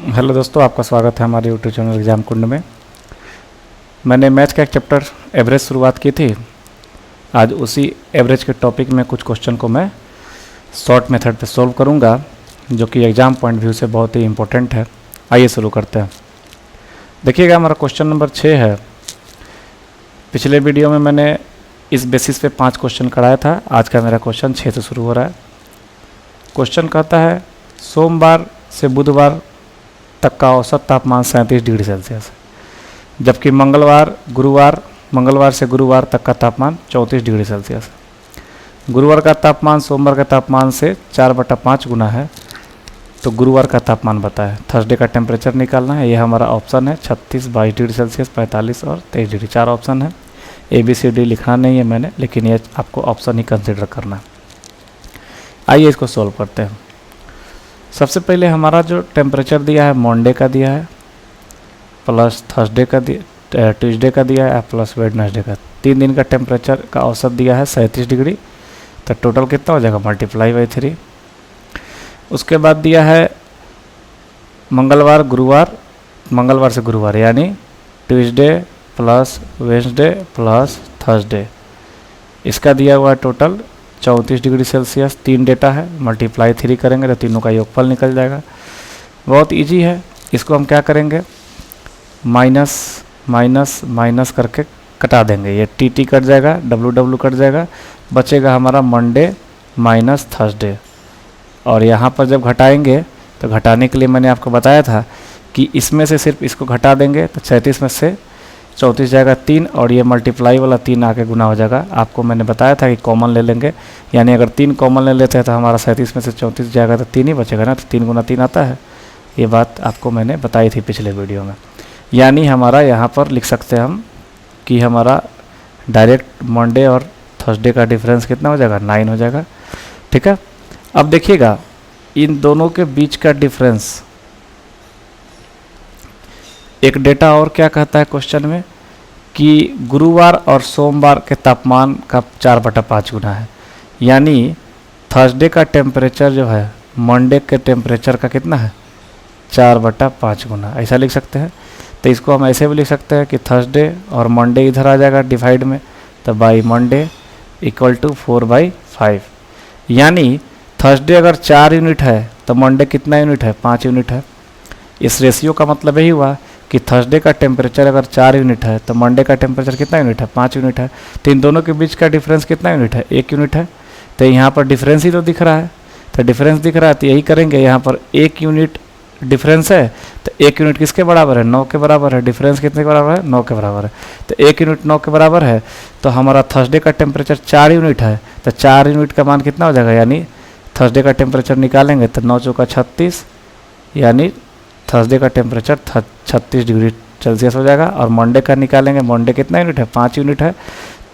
Hello दोस्तों, आपका स्वागत है हमारे यूट्यूब चैनल एग्जाम कुंड में। मैंने मैथ का एक चैप्टर एवरेज शुरुआत की थी। आज उसी एवरेज के टॉपिक में कुछ क्वेश्चन को मैं शॉर्ट मेथड पे सॉल्व करूंगा, जो कि एग्ज़ाम पॉइंट व्यू से बहुत ही इम्पोर्टेंट है। आइए शुरू करते हैं। देखिएगा, हमारा क्वेश्चन नंबर 6 है। पिछले वीडियो में मैंने इस बेसिस पे 5 क्वेश्चन कराया था। आज का मेरा क्वेश्चन 6 से शुरू हो रहा है। क्वेश्चन कहता है सोमवार से बुधवार तक का औसत तापमान 37 डिग्री सेल्सियस है, जबकि मंगलवार से गुरुवार तक का तापमान 34 डिग्री सेल्सियस है। गुरुवार का तापमान सोमवार के तापमान से 4/5 गुना है, तो गुरुवार का तापमान बताएं। थर्सडे का टेम्परेचर निकालना है। ये हमारा ऑप्शन है 36, 22 डिग्री सेल्सियस, 45 और 23 डिग्री। 4 ऑप्शन है। ABCD लिखना नहीं है मैंने, लेकिन ये आपको ऑप्शन ही कंसिडर करना है। आइए इसको सॉल्व करते हैं। सबसे पहले हमारा जो टेम्परेचर दिया है मंडे का दिया है, प्लस थर्सडे का दिया, ट्यूसडे का दिया है, प्लस वेडनेसडे का। 3 दिन का टेम्परेचर का औसत दिया है 37 डिग्री। तो टोटल कितना हो जाएगा, मल्टीप्लाई बाई 3। उसके बाद दिया है मंगलवार से गुरुवार, यानी Tuesday plus Wednesday plus Thursday. इसका दिया हुआ है टोटल 34 डिग्री सेल्सियस। 3 डेटा है, मल्टीप्लाई 3 करेंगे तो तीनों का योगफल निकल जाएगा। बहुत इजी है। इसको हम क्या करेंगे, माइनस माइनस माइनस करके कटा देंगे। ये टी कट जाएगा, डब्ल्यू कट जाएगा, बचेगा हमारा मंडे माइनस थर्सडे। और यहाँ पर जब घटाएंगे तो घटाने के लिए मैंने आपको बताया था कि इसमें से सिर्फ इसको घटा देंगे तो 37 में से 34 जाएगा 3, और ये मल्टीप्लाई वाला 3 आके गुना हो जाएगा। आपको मैंने बताया था कि कॉमन ले लेंगे, यानी अगर 3 कॉमन ले लेते हैं तो हमारा 37 में से 34 जाएगा तो 3 ही बचेगा ना। तो 3 गुना 3 आता है। ये बात आपको मैंने बताई थी पिछले वीडियो में। यानी हमारा यहाँ पर लिख सकते हैं हम कि हमारा डायरेक्ट मंडे और थर्सडे का डिफरेंस कितना हो जाएगा, 9 हो जाएगा। ठीक है। अब देखिएगा, इन दोनों के बीच का डिफरेंस, एक डेटा और क्या कहता है क्वेश्चन में कि गुरुवार और सोमवार के तापमान का 4/5 गुना है, यानी थर्सडे का टेम्परेचर जो है मंडे के टेम्परेचर का कितना है, 4/5 गुना। ऐसा लिख सकते हैं। तो इसको हम ऐसे भी लिख सकते हैं कि थर्सडे और मंडे इधर आ जाएगा डिवाइड में, तो बाई मंडे इक्वल टू 4/5। यानी थर्सडे अगर 4 यूनिट है तो मंडे कितना यूनिट है, 5 यूनिट है। इस रेशियो का मतलब यही हुआ कि थर्सडे का टेम्परेचर अगर 4 यूनिट है तो मंडे का टेम्परेचर कितना यूनिट है, 5 यूनिट है। तो इन दोनों के बीच का डिफरेंस कितना यूनिट है, 1 यूनिट है। तो यहाँ पर डिफरेंस ही तो दिख रहा है। तो डिफरेंस दिख रहा है तो यही करेंगे। यहाँ पर 1 यूनिट डिफरेंस है, तो 1 यूनिट किसके बराबर है, 9 के बराबर है। डिफरेंस कितने के बराबर है, 9 के बराबर है। तो 1 यूनिट 9 के बराबर है, तो हमारा थर्सडे का टेम्परेचर 4 यूनिट है, तो 4 यूनिट का मान कितना हो जाएगा, यानी थर्सडे का टेम्परेचर निकालेंगे तो 9 चौका 36, यानी थर्सडे का टेम्परेचर 36 डिग्री सेल्सियस हो जाएगा। और मंडे का निकालेंगे, मंडे कितना यूनिट है, 5 यूनिट है,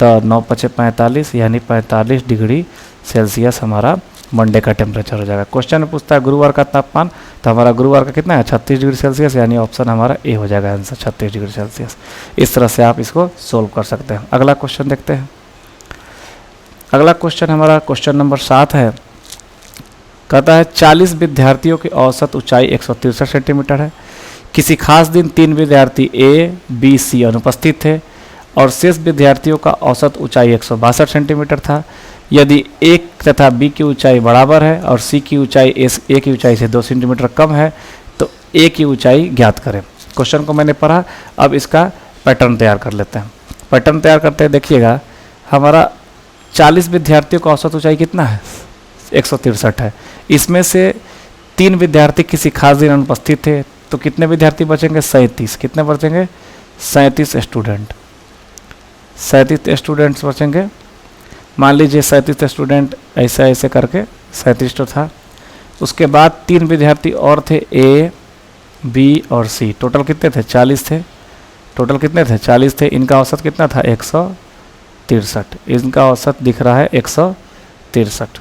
तो 9 × 5 = 45, यानी 45 डिग्री सेल्सियस हमारा मंडे का टेम्परेचर हो जाएगा। क्वेश्चन में पूछता है गुरुवार का तापमान, तो हमारा गुरुवार का कितना है, 36 डिग्री सेल्सियस, यानी ऑप्शन हमारा ए हो जाएगा आंसर, 36 डिग्री सेल्सियस। इस तरह से आप इसको सोल्व कर सकते हैं। अगला क्वेश्चन देखते हैं। अगला क्वेश्चन हमारा क्वेश्चन नंबर 7 है। कहता है 40 विद्यार्थियों की औसत ऊंचाई 163 सेंटीमीटर है। किसी खास दिन 3 विद्यार्थी A, B, C अनुपस्थित थे और शेष विद्यार्थियों का औसत ऊंचाई 162 सेंटीमीटर था। यदि A तथा B की ऊंचाई बराबर है और C की ऊंचाई A की ऊंचाई से 2 सेंटीमीटर कम है, तो A की ऊंचाई ज्ञात करें। क्वेश्चन को मैंने पढ़ा, अब इसका पैटर्न तैयार कर लेते हैं। पैटर्न तैयार करते हैं। देखिएगा, हमारा 40 विद्यार्थियों का औसत ऊंचाई कितना है, 163 है। इसमें से 3 विद्यार्थी किसी खास दिन अनुपस्थित थे, तो कितने विद्यार्थी बचेंगे, 37। कितने बचेंगे, 37 स्टूडेंट। 37 स्टूडेंट्स बचेंगे। मान लीजिए 37 स्टूडेंट ऐसे करके 37 तो था। उसके बाद 3 विद्यार्थी और थे, A, B और C। टोटल कितने थे, 40 थे। टोटल कितने थे, 40 थे। इनका औसत कितना था, 163। इनका औसत दिख रहा है 163।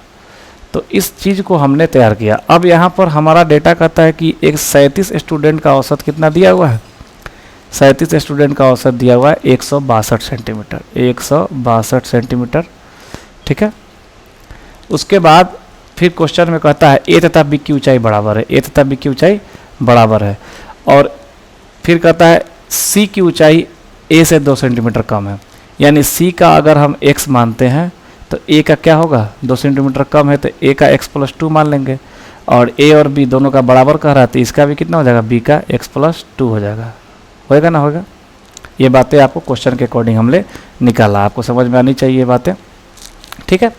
तो इस चीज़ को हमने तैयार किया। अब यहाँ पर हमारा डेटा कहता है कि एक 37 स्टूडेंट का औसत कितना दिया हुआ है, 37 स्टूडेंट का औसत दिया हुआ है 162 सेंटीमीटर, 162 सेंटीमीटर। ठीक है। उसके बाद फिर क्वेश्चन में कहता है A तथा B की ऊंचाई बराबर है। A तथा B की ऊंचाई बराबर है। और फिर कहता है सी की ऊंचाई ए से 2 सेंटीमीटर कम है, यानी सी का अगर हम x मानते हैं तो ए का क्या होगा, 2 सेंटीमीटर कम है तो ए का x+2 मान लेंगे, और ए और बी दोनों का बराबर कह रहा है तो इसका भी कितना हो जाएगा, बी का x+2 हो जाएगा। होएगा ना, होगा। ये बातें आपको क्वेश्चन के अकॉर्डिंग हमने निकाला, आपको समझ में आनी चाहिए ये बातें, ठीक है।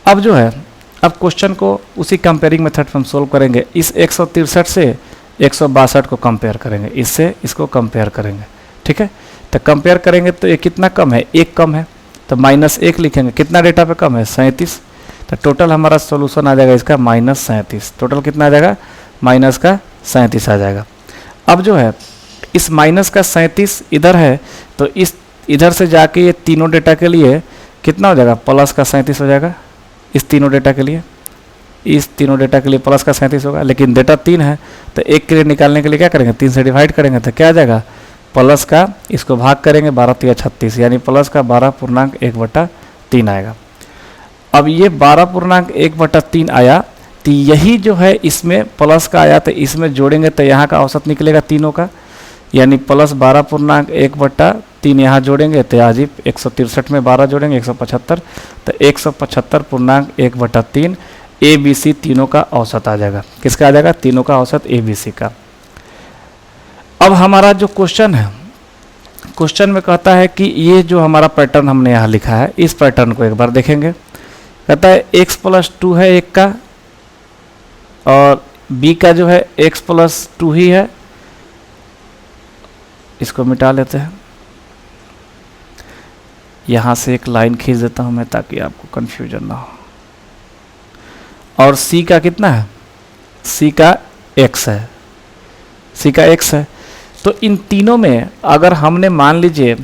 अब जो है, अब क्वेश्चन को उसी कंपेयरिंग मेथड में हम सोल्व करेंगे। इस 163 से 162 को कंपेयर करेंगे, इससे इसको कंपेयर करेंगे, ठीक है। तो कंपेयर करेंगे तो ये कितना कम है, 1 कम है, तो -1 लिखेंगे। कितना डेटा पे कम है, 37। तो टोटल हमारा सॉल्यूशन आ जाएगा इसका -37। टोटल कितना आ जाएगा, -37 आ जाएगा। अब जो है इस -37 इधर है, तो इस इधर से जाके ये तीनों डेटा के लिए कितना हो जाएगा, +37 हो जाएगा। इस तीनों डेटा के लिए, इस तीनों डेटा के लिए +37 होगा, लेकिन डेटा 3 है तो 1 के लिए निकालने के लिए क्या करेंगे, 3 से डिवाइड करेंगे तो क्या आ जाएगा, प्लस का इसको भाग करेंगे 12×3 = 36, यानी प्लस का 12.1/3 आएगा। अब ये 12.1/3 आया, तो यही जो है इसमें प्लस का आया, तो इसमें जोड़ेंगे तो यहाँ का औसत निकलेगा तीनों का, यानी प्लस 12.1/3 यहाँ जोड़ेंगे तो आज ही 163 में 12 जोड़ेंगे 175, तो 175.1/3 ABC तीनों का औसत आ जाएगा। किसका आ जाएगा, तीनों का औसत ABC का। अब हमारा जो क्वेश्चन है, क्वेश्चन में कहता है कि ये जो हमारा पैटर्न हमने यहाँ लिखा है, इस पैटर्न को एक बार देखेंगे। कहता है x+2 है 1 का, और b का जो है x+2 ही है। इसको मिटा लेते हैं, यहाँ से एक लाइन खींच देता हूँ मैं ताकि आपको कंफ्यूजन ना हो। और c का कितना है, c का x है, c का x है। तो इन तीनों में अगर हमने मान लीजिए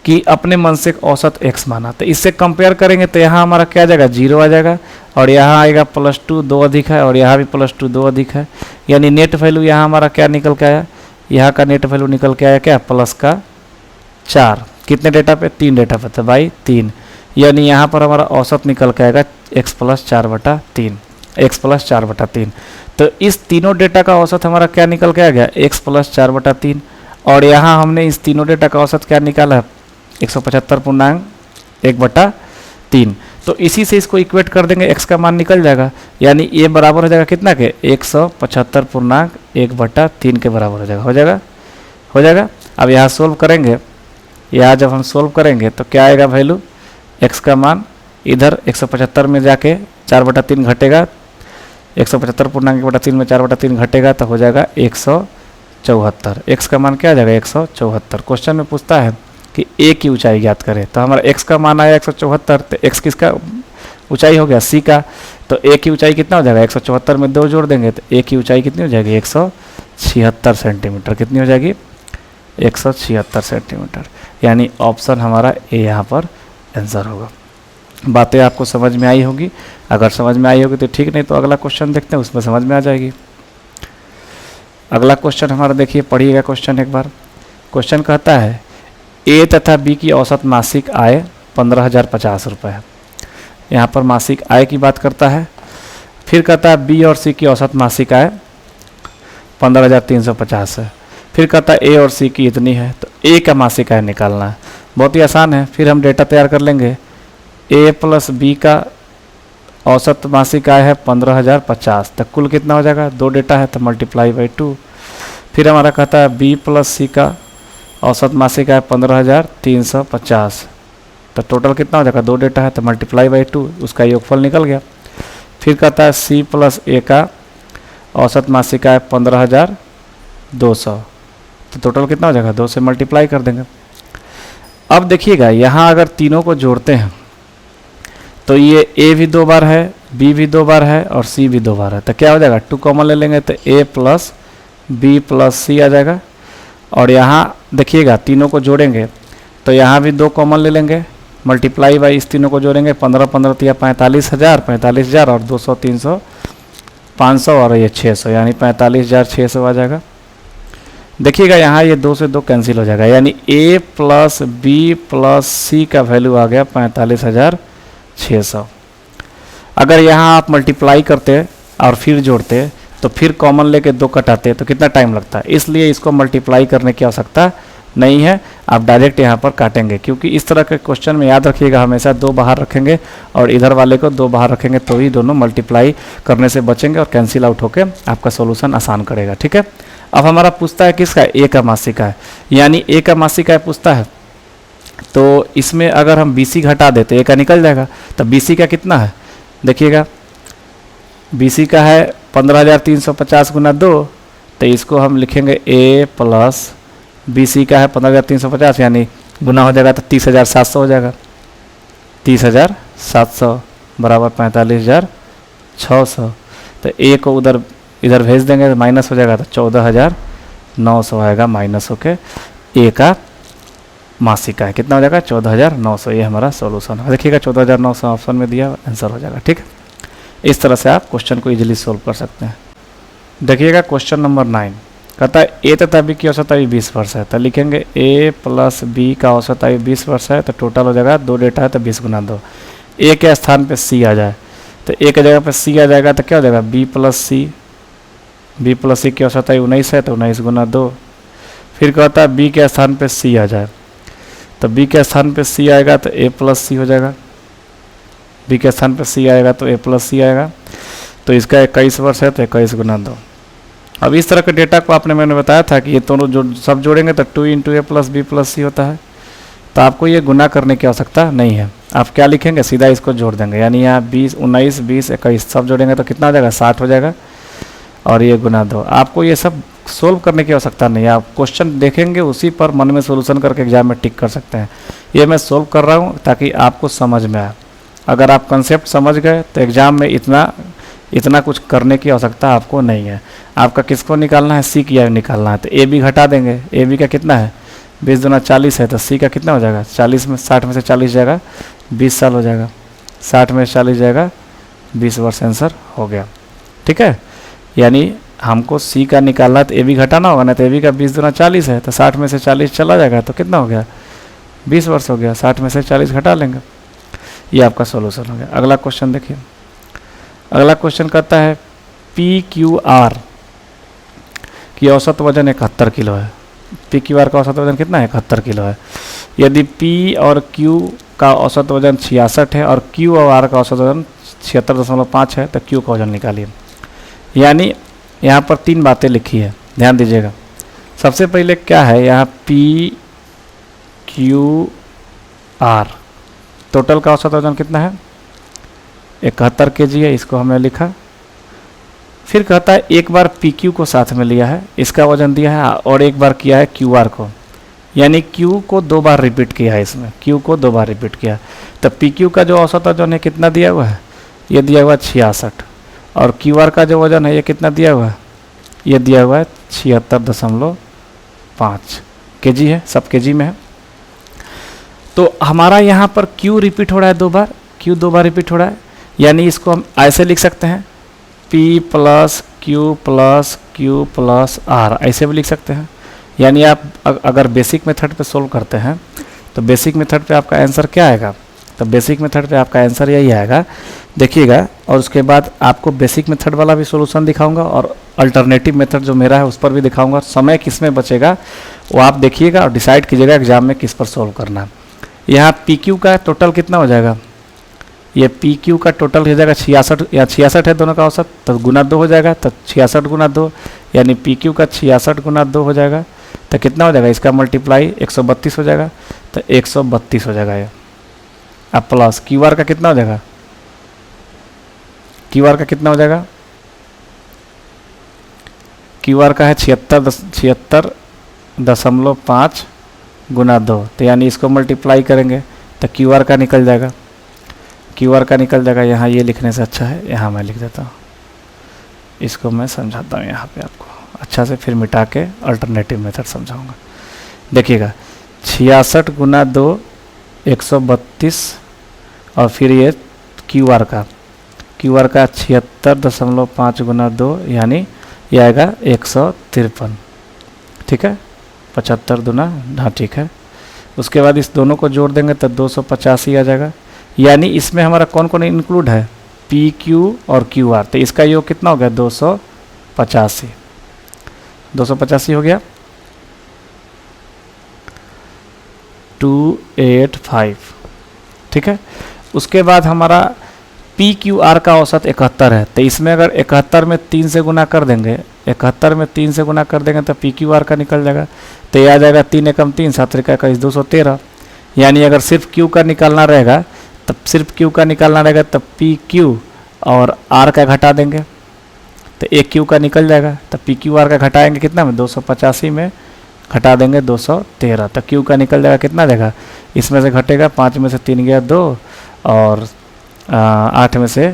कि अपने मन से एक औसत x माना, तो इससे कंपेयर करेंगे तो यहाँ हमारा क्या आ जाएगा, 0 आ जाएगा, और यहाँ आएगा +2 2 अधिक है, और यहाँ भी +2 2 अधिक है, यानी नेट वैल्यू यहाँ हमारा क्या निकल के आया, यहाँ का नेट वैल्यू निकल के आया क्या, +4। कितने डेटा पे, 3 डेटा पे, तो बाई 3, यानी यहाँ पर हमारा औसत निकल के आएगा x+4/3, x+4/3। तो इस तीनों डेटा का औसत हमारा क्या निकल के आ गया, x+4/3, और यहाँ हमने इस तीनों डेटा का औसत क्या निकाला, 175.1/3। तो इसी से इसको इक्वेट कर देंगे, x का मान निकल जाएगा, यानी ये बराबर हो जाएगा कितना के, 175.1/3 के बराबर हो जाएगा, हो जाएगा। अब यहाँ सोल्व करेंगे, यहाँ जब हम सोल्व करेंगे तो क्या आएगा वैल्यू, x का मान इधर 175 में जाके 4/3 घटेगा, 175.1/3 में 4/3 घटेगा तो हो जाएगा 174। x का मान क्या आ जाएगा, 174। क्वेश्चन में पूछता है कि a की ऊंचाई ज्ञात करें, तो हमारा x का मान आया 174, तो x किसका ऊंचाई हो गया, c का, तो a की ऊंचाई कितना हो जाएगा, 174 में 2 जोड़ देंगे तो a की ऊंचाई कितनी हो जाएगी, 176 सेंटीमीटर। कितनी हो जाएगी, 176 सेंटीमीटर, यानी ऑप्शन हमारा ए यहाँ पर आंसर होगा। बातें आपको समझ में आई होगी, अगर समझ में आई होगी तो ठीक, नहीं तो अगला क्वेश्चन देखते हैं, उसमें समझ में आ जाएगी। अगला क्वेश्चन हमारा देखिए, पढ़िएगा क्वेश्चन एक बार। क्वेश्चन कहता है ए तथा बी की औसत मासिक आय 15,050 रुपये है। यहाँ पर मासिक आय की बात करता है। फिर कहता है बी और सी की औसत मासिक आय 15,350 है। फिर कहता है ए और सी की इतनी है, तो ए का मासिक आय निकालना है। बहुत ही आसान है, फिर हम डेटा तैयार कर लेंगे। ए प्लस बी का औसत मासिक आय है 15,050, तो कुल कितना हो जाएगा, 2 डेटा है तो मल्टीप्लाई बाई 2। फिर हमारा कहता है बी प्लस सी का औसत मासिक आय 15,350, तो टोटल कितना हो जाएगा, 2 डेटा है तो मल्टीप्लाई बाई 2, उसका योगफल निकल गया। फिर कहता है सी प्लस ए का औसत मासिक आय 15,200, तो टोटल कितना हो जाएगा, 2 से मल्टीप्लाई कर देंगे। अब देखिएगा यहाँ अगर तीनों को जोड़ते हैं तो ये ए भी 2 बार है, बी भी 2 बार है और सी भी 2 बार है, तो क्या हो जाएगा, 2 कॉमन ले लेंगे तो ए प्लस बी प्लस सी आ जाएगा। और यहाँ देखिएगा तीनों को जोड़ेंगे तो यहाँ भी 2 कॉमन ले लेंगे, मल्टीप्लाई बाई इस तीनों को जोड़ेंगे, 15 45,000 और 200 300 500 और ये 600, यानी 45,600 आ जाएगा। देखिएगा यहाँ ये 2 से 2 कैंसिल हो जाएगा, यानी ए प्लस बी प्लस सी का वैल्यू आ गया 45,600। अगर यहाँ आप मल्टीप्लाई करते और फिर जोड़ते तो फिर कॉमन लेके 2 कटाते हैं तो कितना टाइम लगता है, इसलिए इसको मल्टीप्लाई करने की आवश्यकता नहीं है, आप डायरेक्ट यहाँ पर काटेंगे। क्योंकि इस तरह के क्वेश्चन में याद रखिएगा हमेशा 2 बाहर रखेंगे और इधर वाले को 2 बाहर रखेंगे, तो ही दोनों मल्टीप्लाई करने से बचेंगे और कैंसिल आउट होकर आपका सोल्यूशन आसान करेगा। ठीक है, अब हमारा पूछता है किसका, ए का मासिका है, यानी ए का मासिका है पूछता है। तो इसमें अगर हम BC घटा देते ए का निकल जाएगा, तो BC का कितना है देखिएगा, BC का है 15,350 गुना 2, तो इसको हम लिखेंगे A प्लस BC का है 15,350, यानी गुना हो जाएगा तो 30,700 हो जाएगा, 30,700 बराबर 45,600। तो A को इधर भेज देंगे तो माइनस हो जाएगा, तो 14,900 आएगा माइनस होके A का मासिका है, कितना हो जाएगा 14,900। ये हमारा सॉल्यूशन है, देखिएगा 14,900 ऑप्शन में दिया आंसर हो जाएगा। ठीक है, इस तरह से आप क्वेश्चन को इजीली सोल्व कर सकते हैं। देखिएगा क्वेश्चन नंबर 9 कहता है ए तथा बी की औसत आयु 20 वर्ष है, तो लिखेंगे A प्लस बी का औसत आयु 20 वर्ष है, तो टोटल हो जाएगा 2 डेटा है तो 20 गुना 2। ए के स्थान पे C आ जाए, तो ए के जगह पे C आ जाएगा तो क्या हो जाएगा B प्लस C की औसत आयु 19 है, तो 19 गुना 2। फिर कहता है B के स्थान पे C आ जाए, तो B के स्थान पे C आएगा तो A प्लस C हो जाएगा, B के स्थान पे C आएगा तो A प्लस C आएगा, तो इसका 21 वर्ष है तो 21 गुना 2। अब इस तरह के डेटा को मैंने बताया था कि ये दोनों जो सब जोड़ेंगे तो 2 into A plus B plus C होता है, तो आपको ये गुना करने की आवश्यकता नहीं है। आप क्या लिखेंगे, सीधा इसको जोड़ देंगे, यानी यहाँ 20 19 20 21 सब जोड़ेंगे तो कितना हो जाएगा 60 हो जाएगा, और ये गुना 2। आपको ये सब सोल्व करने की आवश्यकता नहीं है, आप क्वेश्चन देखेंगे उसी पर मन में सोल्यूशन करके एग्जाम में टिक कर सकते हैं। ये मैं सोल्व कर रहा हूँ ताकि आपको समझ में आए, अगर आप कंसेप्ट समझ गए तो एग्ज़ाम में इतना कुछ करने की आवश्यकता आपको नहीं है। आपका किसको निकालना है, C की आयु निकालना है, तो A B घटा देंगे, A B का कितना है 20 दूना 40 है, तो C का कितना हो जाएगा 60 में से 40 जाएगा 20 साल हो जाएगा, 60 में से 40 जाएगा 20 वर्ष, आंसर हो गया। ठीक है, यानी हमको C का निकालना है तो A B घटाना होगा ना, तो A B का 20 दूना 40 है, तो 60 में से 40 चला जाएगा तो कितना हो गया 20 वर्ष हो गया, 60 में से 40 घटा लेंगे, ये आपका सोल्यूशन हो गया। अगला क्वेश्चन देखिए, अगला क्वेश्चन कहता है PQR की औसत वजन 71 किलो है। PQR का औसत वजन कितना है 71 किलो है। यदि P और Q का औसत वजन 66 है और Q और R का औसत वजन 76.5 है, तो Q का वजन निकालिए। यानी यहाँ पर 3 बातें लिखी है, ध्यान दीजिएगा। सबसे पहले क्या है, यहाँ PQR टोटल का औसत वजन कितना है 71 kg है, इसको हमने लिखा। फिर कहता है एक बार PQ को साथ में लिया है, इसका वजन दिया है, और एक बार किया है QR को, यानी Q को 2 बार रिपीट किया है, इसमें Q को 2 बार रिपीट किया। तो PQ का जो औसत वजन है कितना दिया हुआ है, ये दिया हुआ है 66, और QR का जो वजन है ये कितना दिया हुआ है, ये दिया हुआ है 76.5 kg है, सब kg में है। तो हमारा यहाँ पर Q रिपीट हो रहा है 2 बार, Q 2 बार रिपीट हो रहा है, यानी इसको हम ऐसे लिख सकते हैं P plus Q plus Q plus R, ऐसे भी लिख सकते हैं। यानी आप अगर बेसिक मेथड पे सोल्व करते हैं तो बेसिक मेथड पे आपका आंसर क्या आएगा, तो बेसिक मेथड पे आपका आंसर यही आएगा, देखिएगा। और उसके बाद आपको बेसिक मेथड वाला भी सोल्यूशन दिखाऊंगा और अल्टरनेटिव मेथड जो मेरा है उस पर भी दिखाऊंगा। समय किस में बचेगा वो आप देखिएगा और डिसाइड कीजिएगा एग्जाम में किस पर सोल्व करना है। यहाँ PQ का टोटल कितना हो जाएगा, ये PQ का टोटल हो जाएगा 66, या 66 है दोनों का औसत, तो गुना 2 हो जाएगा, तो 66 गुना 2, यानी PQ का 66 गुना 2 हो जाएगा, तो कितना हो जाएगा, इसका मल्टीप्लाई 132 हो जाएगा, तो 132 हो जाएगा ये। अब प्लस QR का कितना हो जाएगा, QR का कितना हो जाएगा, QR का है 76.5 गुना 2, तो यानी इसको मल्टीप्लाई करेंगे तो QR का निकल जाएगा, QR का निकल जाएगा। यहाँ ये लिखने से अच्छा है यहाँ मैं लिख देता हूँ, इसको मैं समझाता हूँ यहाँ पे आपको अच्छा से, फिर मिटा के अल्टरनेटिव मेथड समझाऊंगा। देखिएगा 66 गुना 2 132, और फिर ये QR का 76.5 गुना 2, यानी ये आएगा 153, ठीक है, 75 दूना, हाँ ठीक है। उसके बाद इस दोनों को जोड़ देंगे तो 285 आ जाएगा। यानी इसमें हमारा कौन कौन इंक्लूड है, PQ और QR, तो इसका योग कितना हो गया 285, 285 हो गया 285, ठीक है। उसके बाद हमारा पी क्यू आर का औसत 71 है, तो इसमें अगर 71 में 3 से गुना कर देंगे, 71 में 3 से गुना कर देंगे तो पी क्यू आर का निकल जाएगा। तो ये आ जाएगा 3 एकम 3, 7 त्रिका 21, 213। यानी अगर सिर्फ क्यू का निकालना रहेगा तब सिर्फ क्यू का निकालना रहेगा तब पी क्यू और आर का घटा देंगे, तो एक क्यू का निकल जाएगा। तब पी क्यू आर का घटाएंगे कितना में, 285 में घटा देंगे 213, तो क्यू का निकल जाएगा कितना देगा, इसमें से घटेगा 5 में से 3 गया 2 और 8 में से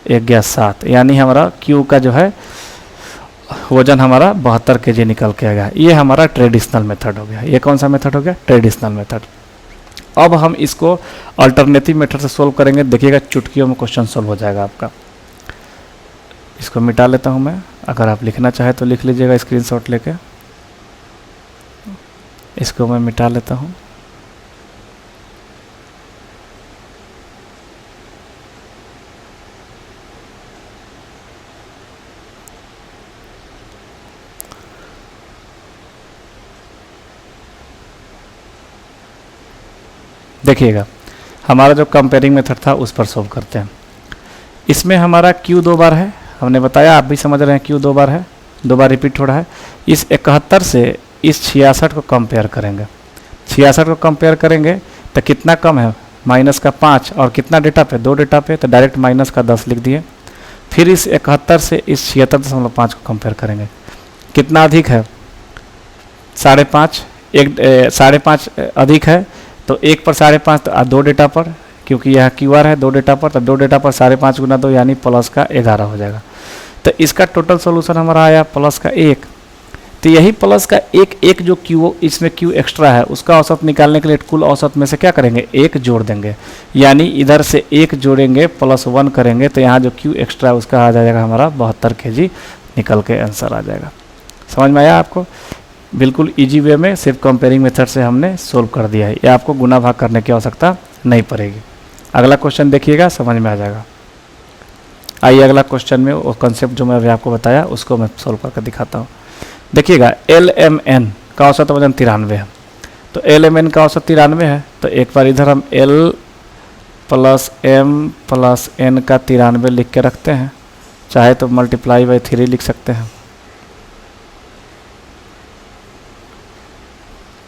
1 गया 7, यानी हमारा क्यू का जो है वजन हमारा 72 kg निकल के आएगा। ये हमारा ट्रेडिशनल मेथड हो गया। ये कौन सा मेथड हो गया, ट्रेडिशनल मेथड। अब हम इसको अल्टरनेटिव मेथड से सोल्व करेंगे, देखिएगा चुटकियों में क्वेश्चन सोल्व हो जाएगा आपका। इसको मिटा लेता हूँ मैं, अगर आप लिखना चाहे तो लिख लीजिएगा स्क्रीनशॉट लेके। इसको मैं मिटा लेता हूँ। देखिएगा हमारा जो कंपेयरिंग मेथड था उस पर सोल्व करते हैं। इसमें हमारा क्यू 2 बार है, हमने बताया, आप भी समझ रहे हैं क्यू 2 बार है, 2 बार रिपीट हो रहा है। इस 71 से इस 66 को कंपेयर करेंगे, 66 को कंपेयर करेंगे तो कितना कम है, माइनस का 5, और कितना डेटा पे, 2 डेटा पे, तो डायरेक्ट माइनस का 10 लिख दिए। फिर इस 71 से इस 76.5 को कंपेयर करेंगे, कितना अधिक है, 5.5, 5.5 अधिक है, तो 1 पर 5.5, तो 2 डेटा पर, क्योंकि यह क्यू आर है 2 डेटा पर, तो 2 डेटा पर 5.5 गुना 2 यानी प्लस का 11 हो जाएगा। तो इसका टोटल सोल्यूशन हमारा आया प्लस का 1। तो यही प्लस का एक जो क्यू, इसमें क्यू एक्स्ट्रा है, उसका औसत निकालने के लिए कुल औसत में से क्या करेंगे, 1 जोड़ देंगे, यानी इधर से 1 जोड़ेंगे +1 करेंगे, तो यहाँ जो क्यू एक्स्ट्रा है उसका आ जाएगा हमारा 72 kg निकल के आंसर आ जाएगा। समझ में आया आपको, बिल्कुल इजी वे में सिर्फ कंपेयरिंग मेथड से हमने सोल्व कर दिया है। ये आपको गुना भाग करने की आवश्यकता नहीं पड़ेगी। अगला क्वेश्चन देखिएगा, समझ में आ जाएगा। आइए अगला क्वेश्चन में वो कंसेप्ट जो मैं अभी आपको बताया उसको मैं सोल्व करके दिखाता हूँ। देखिएगा LMN का औसत वजन 93 है, तो LMN का औसत 93 है, तो एक बार इधर हम L + M + N का 93 लिख के रखते हैं, चाहे तो ×3 लिख सकते हैं,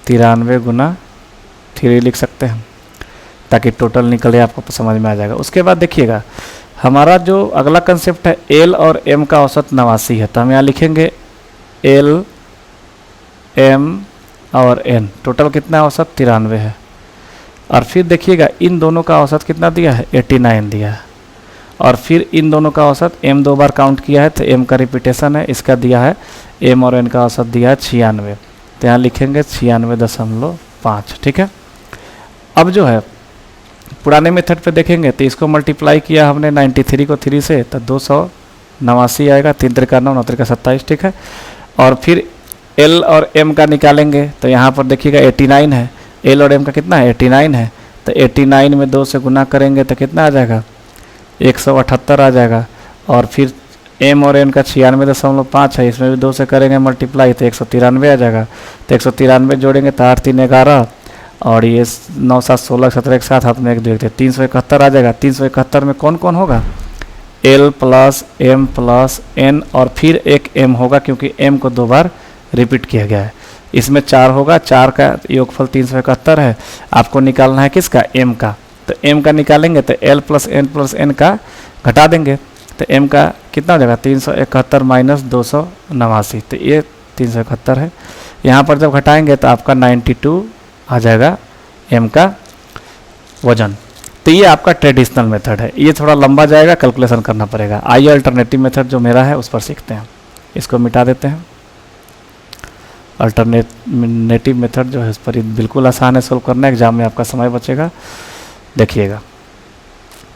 93 गुना 3 लिख सकते हैं, ताकि टोटल निकले, आपको समझ में आ जाएगा। उसके बाद देखिएगा हमारा जो अगला कंसेप्ट है L और M का औसत 89 है, तो हम यहाँ लिखेंगे L, M और N, टोटल कितना औसत 93 है। और फिर देखिएगा इन दोनों का औसत कितना दिया है, 89 दिया है। और फिर इन दोनों का औसत M 2 बार काउंट किया है, तो M का रिपीटेशन है, इसका दिया है M और N का औसत दिया है 96, तो यहाँ लिखेंगे 96.5, ठीक है। अब जो है पुराने मेथड पे देखेंगे तो इसको मल्टीप्लाई किया हमने 93 को 3 से, तो 289 आएगा, 3 त्रिका 9, 9 त्रिका 27, ठीक है। और फिर L और M का निकालेंगे, तो यहाँ पर देखिएगा 89 है, L और M का कितना है, 89 है, तो 89 में 2 से गुना करेंगे तो कितना आ जाएगा, 178 आ जाएगा। और फिर M और N का 96.5 है, इसमें भी 2 से करेंगे मल्टीप्लाई, तो 193 आ जाएगा। तो 193 जोड़ेंगे तो 8 3 11, और ये 9 7 16 17 एक साथ, हाथ में 1 2 1 371 आ जाएगा। 371 में कौन कौन होगा, L + M + N, और फिर एक M होगा, क्योंकि M को 2 बार रिपीट किया गया है। इसमें 4 होगा, 4 का योगफल 371 है, आपको निकालना है किसका, M का। तो M का निकालेंगे तो L + M + N का घटा देंगे, तो M का कितना हो जाएगा, 371 - 289, तो ये 371 है। यहाँ पर जब घटाएंगे तो आपका 92 आ जाएगा M का वजन। तो ये आपका ट्रेडिशनल मेथड है, ये थोड़ा लंबा जाएगा, कैलकुलेशन करना पड़ेगा। आइए अल्टरनेटिव मेथड जो मेरा है उस पर सीखते हैं। इसको मिटा देते हैं। अल्टरनेटिव मेथड जो है उस पर बिल्कुल आसान है सोल्व करना, एग्जाम में आपका समय बचेगा। देखिएगा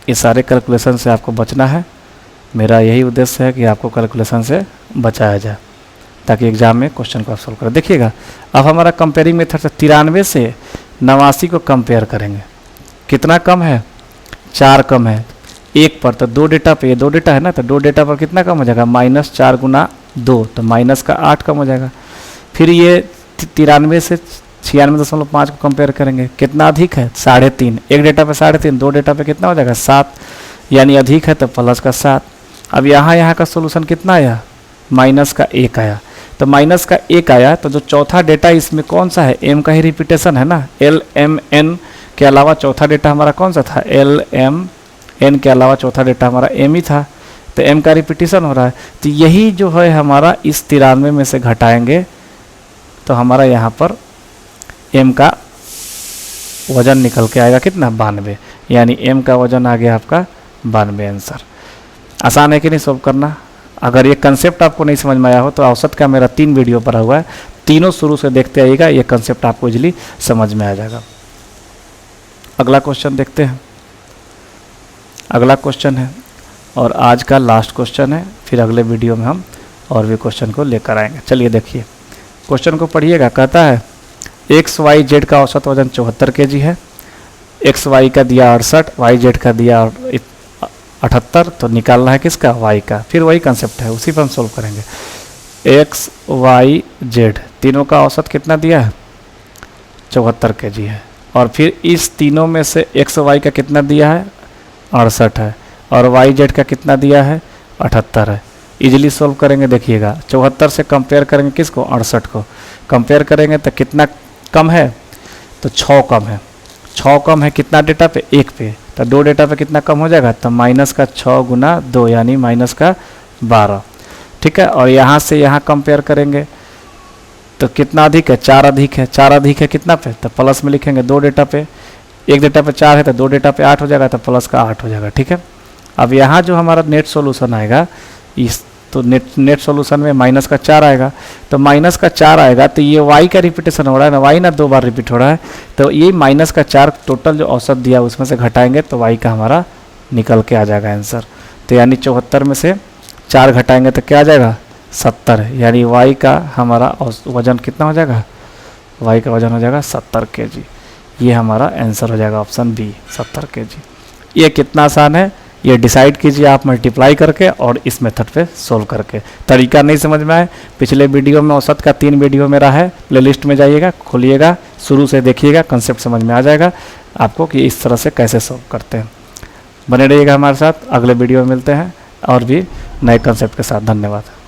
ये सारे कैलकुलेशन से आपको बचना है, मेरा यही उद्देश्य है कि आपको कैलकुलेशन से बचाया जाए, ताकि एग्जाम में क्वेश्चन को आप सोल्व करें। देखिएगा अब हमारा कंपेयरिंग मेथड से 93 से 89 को कंपेयर करेंगे, कितना कम है, 4 कम है 1 पर, तो 2 डेटा पे, ये 2 डेटा है ना, तो 2 डेटा पर कितना कम हो जाएगा, -4 गुना 2, तो माइनस का 8 कम हो जाएगा। फिर ये 93 से 96.5 को कंपेयर करेंगे, कितना अधिक है 3.5, एक डेटा पे 3.5, दो डेटा पे कितना हो जाएगा 7, यानी अधिक है तो प्लस का 7। अब यहाँ का सोल्यूशन कितना आया, माइनस का 1 आया। तो माइनस का 1 आया तो जो चौथा डेटा इसमें कौन सा है, m का ही रिपीटेशन है ना, l m n के अलावा चौथा डेटा हमारा कौन सा था, l m n के अलावा चौथा डेटा हमारा m ही था, तो m का रिपीटेशन हो रहा है। तो यही जो है हमारा इस 93 में से घटाएंगे तो हमारा यहाँ पर m का वजन निकल के आएगा कितना, 92, यानी m का वजन आ गया आपका 92 आंसर। आसान है कि नहीं सॉल्व करना। अगर ये कंसेप्ट आपको नहीं समझ में आया हो तो औसत का मेरा 3 वीडियो पड़ा हुआ है, तीनों शुरू से देखते आइएगा, ये कंसेप्ट आपको इजीली समझ में आ जाएगा। अगला क्वेश्चन देखते हैं। अगला क्वेश्चन है और आज का लास्ट क्वेश्चन है, फिर अगले वीडियो में हम और भी क्वेश्चन को लेकर आएंगे। चलिए देखिए क्वेश्चन को पढ़िएगा। कहता है एक्स वाई जेड का औसत वजन 74 kg है, एक्स वाई का दिया 68, वाई जेड का दिया 78, तो निकालना है किसका, वाई का। फिर वही कंसेप्ट है, उसी पर हम सोल्व करेंगे। एक्स वाई जेड तीनों का औसत कितना दिया है, 74 kg है, और फिर इस तीनों में से एक्स वाई का कितना दिया है, 68 है, और वाई जेड का कितना दिया है, 78 है। इजीली सोल्व करेंगे, देखिएगा 74 से कंपेयर करेंगे किसको, 68 को कंपेयर करेंगे तो कितना कम है, तो 6 कम है। 6 कम है कितना डेटा पे, 1 पे, तो 2 डेटा पे कितना कम हो जाएगा, तो माइनस का 6 गुना 2 यानी माइनस का 12, ठीक है। और यहाँ से यहाँ कंपेयर करेंगे तो कितना अधिक है, 4 अधिक है। 4 अधिक है कितना पे, तो प्लस में लिखेंगे 2 डेटा पे, 1 डेटा पे 4 है तो 2 डेटा पे 8 हो जाएगा, तो प्लस का 8 हो जाएगा, ठीक है। अब यहाँ जो हमारा नेट सॉल्यूशन आएगा, इस तो नेट सॉल्यूशन में माइनस का 4 आएगा, तो माइनस का 4 आएगा तो ये y का रिपीटेशन हो रहा है ना, y ना 2 बार रिपीट हो रहा है, तो ये माइनस का 4 टोटल जो औसत दिया उसमें से घटाएंगे तो y का हमारा निकल के आ जाएगा आंसर। तो यानी 74 में से 4 घटाएंगे तो क्या आ जाएगा, 70, यानी y का हमारा वजन कितना हो जाएगा, y का वजन हो जाएगा 70 kg। ये हमारा आंसर हो जाएगा ऑप्शन बी, 70 kg। ये कितना आसान है, ये डिसाइड कीजिए आप मल्टीप्लाई करके और इस मेथड पे सोल्व करके। तरीका नहीं समझ में आए, पिछले वीडियो में औसत का 3 वीडियो मेरा है, प्लेलिस्ट में जाइएगा, खोलिएगा, शुरू से देखिएगा, कंसेप्ट समझ में आ जाएगा आपको कि इस तरह से कैसे सोल्व करते हैं। बने रहिएगा हमारे साथ, अगले वीडियो में मिलते हैं और भी नए कंसेप्ट के साथ। धन्यवाद।